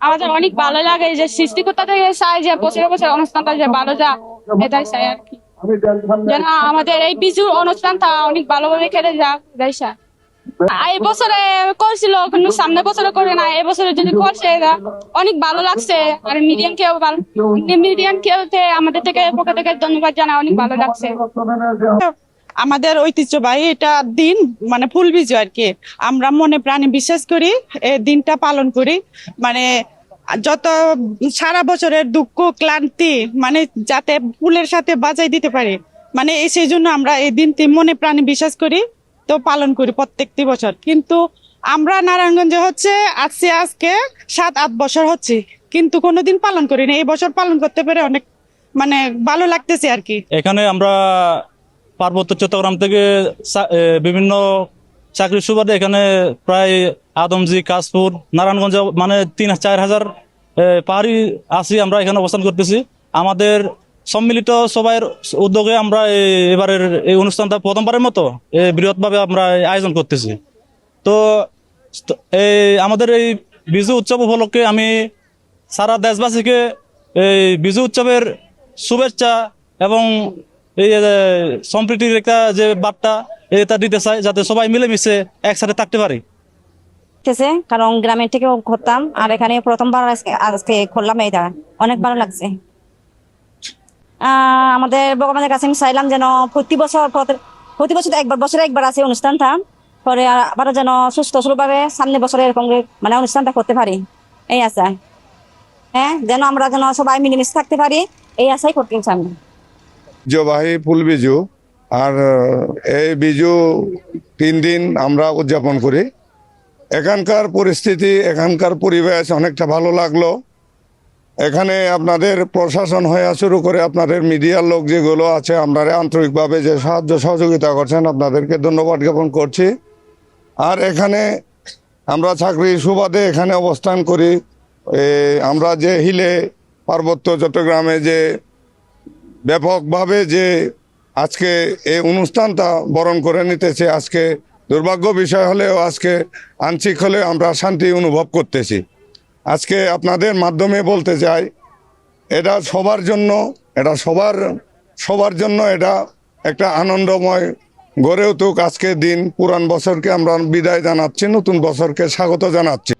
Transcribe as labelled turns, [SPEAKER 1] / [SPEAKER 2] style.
[SPEAKER 1] আমাদের অনেক ভালো লাগে যে সৃষ্টিকর্তা থেকে চাই যে বছরে বছরে অনুষ্ঠানটা যে ভালো যা, এটাই চাই আর কি। যেন আমাদের এই বিজুর অনুষ্ঠানটা অনেক ভালোভাবে কেটে যাক, এটাই চাই। এই বছরে করছিল কিন্তু সামনে বছরে করে না, এই বছরে যদি করছে অনেক ভালো লাগছে। আর মিডিয়াম কেউ আমাদের থেকে পক্ষ থেকে ধন্যবাদ জানা, অনেক ভালো লাগছে।
[SPEAKER 2] আমাদের ঐতিহ্যবাহী এটা দিন, মানে ফুল বিজু আর কি। আমরা মনে প্রাণে বিশ্বাস করি, এই দিনটা পালন করি। মানে যত সারা বছরের দুঃখ ক্লান্তি মানে যাতে ফুলের সাথে বাজাই দিতে পারি, মানে সেই জন্য আমরা এই দিনটি মনে প্রাণে বিশ্বাস করি, তো পালন করি প্রত্যেকটি বছর। কিন্তু আমরা নারায়ণগঞ্জে হচ্ছে আজকে 7-8 বছর হচ্ছে, কিন্তু কোনোদিন পালন করি না। এই বছর পালন করতে পেরে অনেক মানে ভালো লাগতেছে আর কি।
[SPEAKER 3] এখানে আমরা পার্বত্য চট্টগ্রাম থেকে বিভিন্ন চাকরির সুবাদে এখানে প্রায় আদমজি, কাশপুর, নারায়ণগঞ্জ মানে 3-4 হাজার পাহাড়ি আছি। আমরা এখানে অবস্থান করতেছি। আমাদের সম্মিলিত সবাইয়ের উদ্যোগে আমরা এবারের এই অনুষ্ঠানটা প্রথমবারের মতো বৃহৎভাবে আমরা আয়োজন করতেছি। তো আমাদের এই বিজু উৎসব উপলক্ষে আমি সারা দেশবাসীকে এই বিজু উৎসবের শুভেচ্ছা এবং এই সম্প্রীতির একটা যে বার্তা এটা দিতে চাই, যাতে সবাই মিলেমিশে একসাথে থাকতে পারি।
[SPEAKER 4] কারণ গ্রামের থেকেও করতাম, আর এখানে প্রথমবার আজকে করলাম, এটা অনেক ভালো লাগছে। আমাদের ভগবানের কাছে আমি চাইলাম যেন প্রতি বছর বছরে একবার আছে অনুষ্ঠানটা, পরে আবারও যেন সুস্থ ভাবে সামনে বছরে এরকম মানে অনুষ্ঠানটা করতে পারি, এই আশায়। হ্যাঁ, যেন আমরা যেন সবাই মিলেমিশে থাকতে পারি, এই আশাই করতে চাই।
[SPEAKER 5] ঐতিহ্যবাহী ফুল বিজু, আর এই বিজু 3 দিন আমরা উদযাপন করি। এখানকার পরিস্থিতি, এখানকার পরিবেশ অনেকটা ভালো লাগলো। এখানে আপনাদের প্রশাসন হয়ে শুরু করে আপনাদের মিডিয়ার লোক যেগুলো আছে, আপনারা আন্তরিকভাবে যে সাহায্য সহযোগিতা করছেন, আপনাদেরকে ধন্যবাদ জ্ঞাপন করছি। আর এখানে আমরা চাকরির সুবাদে এখানে অবস্থান করি। আমরা যে হিলে পার্বত্য চট্টগ্রামে যে ব্যাপকভাবে যে আজকে এই অনুষ্ঠানটা বরণ করে নিতেছে, আজকে দুর্ভাগ্য বিষয় হলেও আজকে আংশিক হলেও আমরা শান্তি অনুভব করতেছি। আজকে আপনাদের মাধ্যমে বলতে চাই, এটা সবার জন্য, এটা সবার জন্য এটা একটা আনন্দময় গড়ে উঠুক আজকের দিন। পুরান বছরকে আমরা বিদায় জানাচ্ছি, নতুন বছরকে স্বাগত জানাচ্ছি।